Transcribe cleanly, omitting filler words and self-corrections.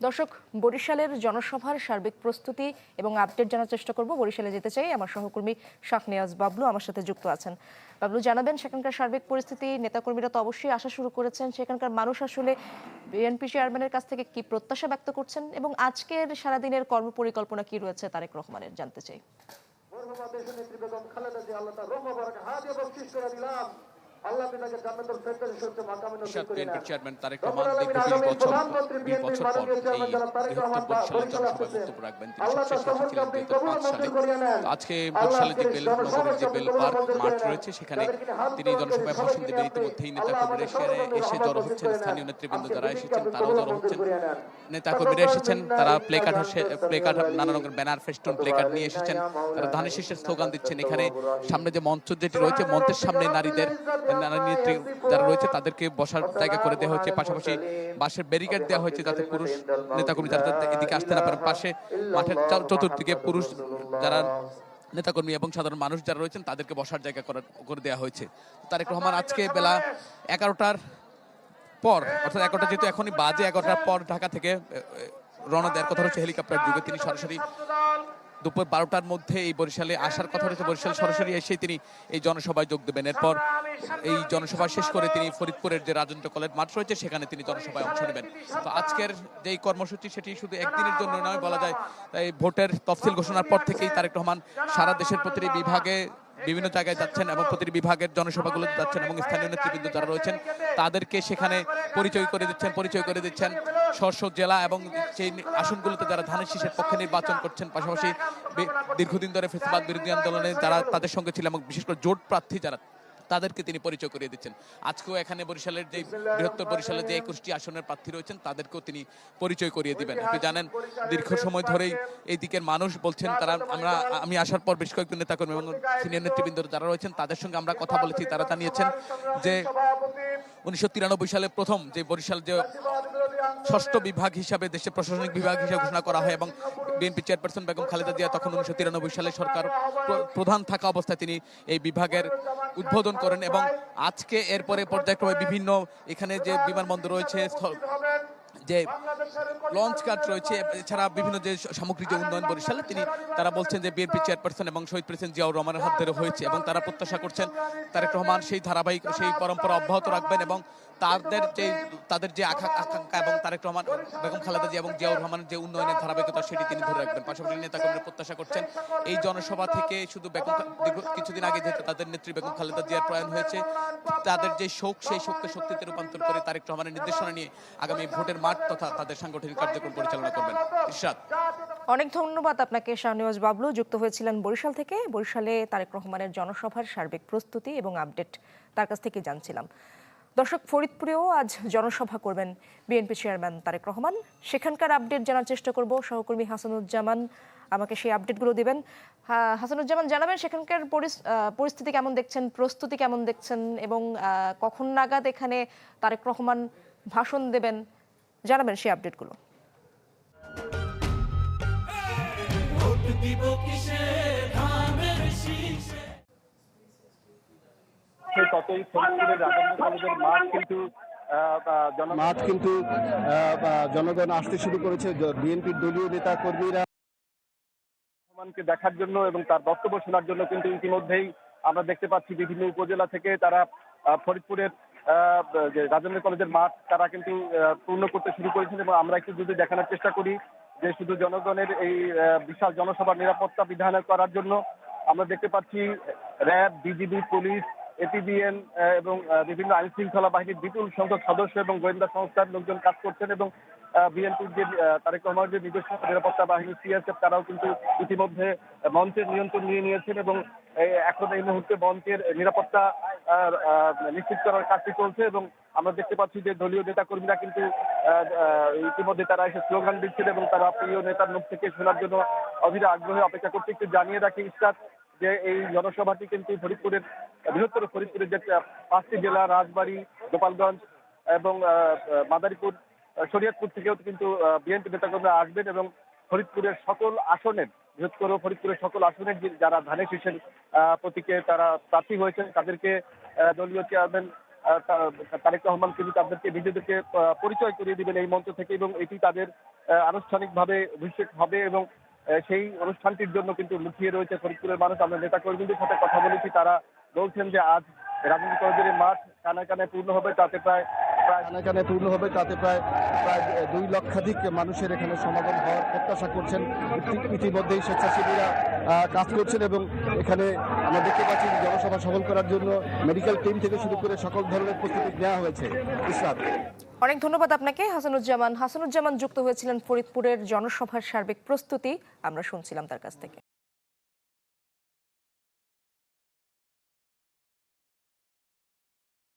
দর্শক, বরিশালের জনসভার সার্বিক প্রস্তুতি এবং আপডেট জানার চেষ্টা করব। বরিশালে যেতে চাই, আমার সহকর্মী শাকনিয়াজ বাবলু আমার সাথে যুক্ত আছেন। বাবলু, জানাবেন সেখানকার সার্বিক পরিস্থিতি। নেতাকর্মীরা তো অবশ্যই আসা শুরু করেছেন, সেখানকার মানুষ আসলে বিএনপি চেয়ারম্যানের কাছ থেকে কি প্রত্যাশা ব্যক্ত করছেন এবং আজকের সারাদিনের কর্মপরিকল্পনা কি রয়েছে তারেক রহমানের, জানতে চাই। চেয়ারম্যান তারেক রহমান দীর্ঘ 20 বছর পর এই বৃহত্তর বরিশালের জনসভায় বক্তব্য রাখবেন। তিনি সবশেষে এসেছিলেন 2005 সালে। আজকে বরিশালে যে বেলনগরের যে বেল পার্ক মাঠ রয়েছে সেখানে তিনি জনসভায় ভাষণ দেবেন। ইতিমধ্যেই নেতাকর্মীরা এসে জড়ো হচ্ছেন, স্থানীয় নেতৃবৃন্দ যারা এসেছেন তারাও জড়ো হচ্ছেন। নেতাকর্মীরা এসেছেন, তারা প্লেকার্ড নানা রকমের ব্যানার, ফেস্টুন, প্লেকার্ড নিয়ে এসেছেন। তারা ধানের শীষের স্লোগান দিচ্ছেন। এখানে সামনে যে মঞ্চ যেটি রয়েছে, মঞ্চের সামনে নারী নেত্রী যারা রয়েছে তাদেরকে বসার জায়গা করে দেওয়া হয়েছে। পাশাপাশি বাঁশের ব্যারিকেড দেওয়া হয়েছে যাতে পুরুষ নেতাকর্মী যারা এদিকে আসতে না পারেন। পাশে মাঠের চতুর্দিকে পুরুষ যারা নেতাকর্মী এবং সাধারণ মানুষ যারা রয়েছেন তাদেরকে বসার জায়গা করে দেওয়া হয়েছে। তারেক রহমান আজকে বেলা 11টার পর, অর্থাৎ 11টা যেহেতু এখনই বাজে, 11টার পর ঢাকা থেকে রওনা দেওয়ার কথা রয়েছে হেলিকপ্টার যুগে। তিনি সরাসরি দুপুর 12টার মধ্যে এই বরিশালে আসার কথা রয়েছে। বরিশাল সরাসরি এসেই তিনি এই জনসভায় যোগ দেবেন। এরপর এই জনসভা শেষ করে তিনি ফরিদপুরের যে রাজেন্দ্র কলেজ মাঠ রয়েছে সেখানে তিনি জনসভায় অংশ নেবেন। তো আজকের যে কর্মসূচি সেটি শুধু একদিনের জন্য নয়, বলা যায় এই ভোটের তফসিল ঘোষণার পর থেকেই তারেক রহমান সারা দেশের প্রতিটি বিভাগে বিভিন্ন জায়গায় যাচ্ছেন এবং প্রতিটি বিভাগের জনসভাগুলো যাচ্ছেন এবং স্থানীয় নেতৃবৃন্দ যারা রয়েছেন তাদেরকে সেখানে পরিচয় করে দিচ্ছেন স্ব জেলা এবং সেই আসনগুলোতে যারা ধানের শীষের পক্ষে নির্বাচন করছেন, পাশাপাশি দীর্ঘদিন ধরে ফেসিবাদ বিরোধী আন্দোলনে যারা তাদের সঙ্গে ছিল এবং বিশেষ করে জোট প্রার্থী যারা তাদেরকে তিনি পরিচয় করিয়ে দিচ্ছেন। আজকেও এখানে বরিশালের যে বৃহত্তর বরিশালের যে 21টি আসনের প্রার্থী রয়েছেন তাদেরকেও তিনি পরিচয় করিয়ে দিবেন। আপনি জানেন দীর্ঘ সময় ধরেই এই দিকের মানুষ বলছেন তারা আমি আসার পর বেশ কয়েকজন নেতাকর্মী এবং সিনিয়র নেতৃবৃন্দ যারা রয়েছেন তাদের সঙ্গে আমরা কথা বলেছি। তারা জানিয়েছেন যে 1993 সালে প্রথম যে বরিশাল যে ষষ্ঠ বিভাগ হিসাবে দেশে প্রশাসনিক বিভাগ হিসাবে ঘোষণা করা হয় এবং বিএনপি চেয়ারপারসন বেগম খালেদা জিয়া তখন 1993 সালে সরকার প্রধান থাকা অবস্থায় তিনি এই বিভাগের উদ্বোধন করেন এবং আজকে এরপরে পর্যায়ক্রমে বিভিন্ন এখানে যে বিমানবন্দর রয়েছে, যে লঞ্চ ঘাট রয়েছে, এছাড়া বিভিন্ন যে সামগ্রিক যে উন্নয়ন বরিশালে তারা বলছেন যে বিএনপি চেয়ারপারসন এবং শহীদ প্রেসিডেন্ট জিয়াউর রহমানের হাত ধরে হয়েছে এবং তারা প্রত্যাশা করছেন তারেক রহমান সেই ধারাবাহিক সেই পরম্পরা অব্যাহত রাখবেন এবং তাদের যে আকাঙ্ক্ষা এবং তারেক রহমান বেগম খালেদা জিয়া এবং জিয়াউর রহমানের যে উন্নয়নের ধারাবাহিকতা সেটি তিনি ধরে রাখবেন। পাশাপাশি নেতাকর্মীরা প্রত্যাশা করছেন এই জনসভা থেকে শুধু কিছুদিন আগে যেহেতু তাদের নেত্রী বেগম খালেদা জিয়ার প্রয়াণ হয়েছে, তাদের যে শোক সেই শোককে শক্তিতে রূপান্তর করে তারেক রহমানের নির্দেশনা নিয়ে আগামী ভোটের মাঠ তথা তাদের সাংগঠনিক কার্যক্রম পরিচালনা করবেন। ইরশাদ, অনেক ধন্যবাদ আপনাকে। শাহনিয়াজ বাবলু যুক্ত হয়েছিলেন বরিশাল থেকে। বরিশালে তারেক রহমানের জনসভার সার্বিক প্রস্তুতি এবং আপডেট তার কাছ থেকে জানছিলাম। দর্শক, ফরিদপুরেও আজ জনসভা করবেন বিএনপি চেয়ারম্যান তারেক রহমান। সেখানকার আপডেট জানার চেষ্টা করব। সহকর্মী হাসানুজ্জামান আমাকে সেই আপডেটগুলো দিবেন। হাসানুজ্জামান, জানাবেন সেখানকার পরিস্থিতি কেমন দেখছেন, প্রস্তুতি কেমন দেখছেন এবং কখন নাগাদ এখানে তারেক রহমান ভাষণ দেবেন, জানাবেন সেই আপডেটগুলো। ততই ফরিদপুরের রাজেন্দ্র কলেজের মাঠ কিন্তু জনগণ আসতে শুরু করেছে। বিএনপির দলীয় নেতা কর্মীরা রহমানকে দেখার জন্য এবং তার বক্তব্য শোনার জন্য কিন্তু ইতিমধ্যেই আমরা দেখতে পাচ্ছি বিভিন্ন উপজেলা থেকে তারা ফরিদপুরের যে রাজেন্দ্র কলেজের মাঠ তারা কিন্তু পূর্ণ করতে শুরু করেছেন এবং আমরা একটু যদি দেখানোর চেষ্টা করি যে শুধু জনগণের এই বিশাল জনসভার নিরাপত্তা বিধান করার জন্য আমরা দেখতে পাচ্ছি র্যাব, বিজিবি, পুলিশ, এপিবিএন এবং বিভিন্ন আইন শৃঙ্খলা বাহিনীর বিপুল সংখ্যক সদস্য এবং গোয়েন্দা সংস্থার লোকজন কাজ করছেন এবং বিএনপির যে তারেক রহমানের যে নিজস্ব নিরাপত্তা বাহিনী সিএসএফ তারাও কিন্তু ইতিমধ্যে মঞ্চের নিয়ন্ত্রণ নিয়ে নিয়েছেন এবং এখন এই মুহূর্তে মঞ্চের নিরাপত্তা নিশ্চিত করার কাজটি চলছে এবং আমরা দেখতে পাচ্ছি যে দলীয় নেতা কর্মীরা কিন্তু ইতিমধ্যে তারা এসে স্লোগান দিচ্ছেন এবং তারা প্রিয় নেতার মুখ থেকে শোনার জন্য অধীর আগ্রহে অপেক্ষা করতে। একটু জানিয়ে রাখি ইস্তাদ যে এই জনসভাটি কিন্তু বৃহত্তর ফরিদপুরের যে 5টি জেলা রাজবাড়ী, গোপালগঞ্জ এবং মাদারীপুর, শরীয়তপুর থেকেও কিন্তু বিএনপি নেতাকর্মীরা আসবেন এবং ফরিদপুরের সকল আসনের যারা ধানের শীষের প্রতীকে তারা প্রার্থী হয়েছেন তাদেরকে দলীয় চেয়ারম্যান তারেক রহমান কিন্তু তাদেরকে নিজেদেরকে পরিচয় করিয়ে দিবেন এই মঞ্চ থেকে এবং এটি তাদের আনুষ্ঠানিকভাবে অভিষেক হবে এবং সেই অনুষ্ঠানটির জন্য কিন্তু মুখিয়ে রয়েছে ফরিদপুরের মানুষ। আমরা নেতা কর্মীদের সাথে কথা বলেছি, তারা বলছেন যে আজ রাজনীতি চৌধুরী মাঠ কানায় কানায় পূর্ণ হবে, তাতে প্রায় 2 লক্ষাধিক মানুষের এখানে সমাগম হওয়ার প্রত্যাশা করছেন। ইতিমধ্যেই স্বেচ্ছাসেবীরা কাজ করছেন এবং এখানে আমরা দেখতে পাচ্ছি জনসভা সফল করার জন্য মেডিকেল টিম থেকে শুরু করে সকল ধরনের প্রস্তুতি নেওয়া হয়েছে। ইসরাত, অনেক ধন্যবাদ আপনাকে। হাসানুজ্জামান যুক্ত হয়েছিলেন ফরিদপুরের জনসভার সার্বিক প্রস্তুতি, আমরা শুনছিলাম তার কাছ থেকে।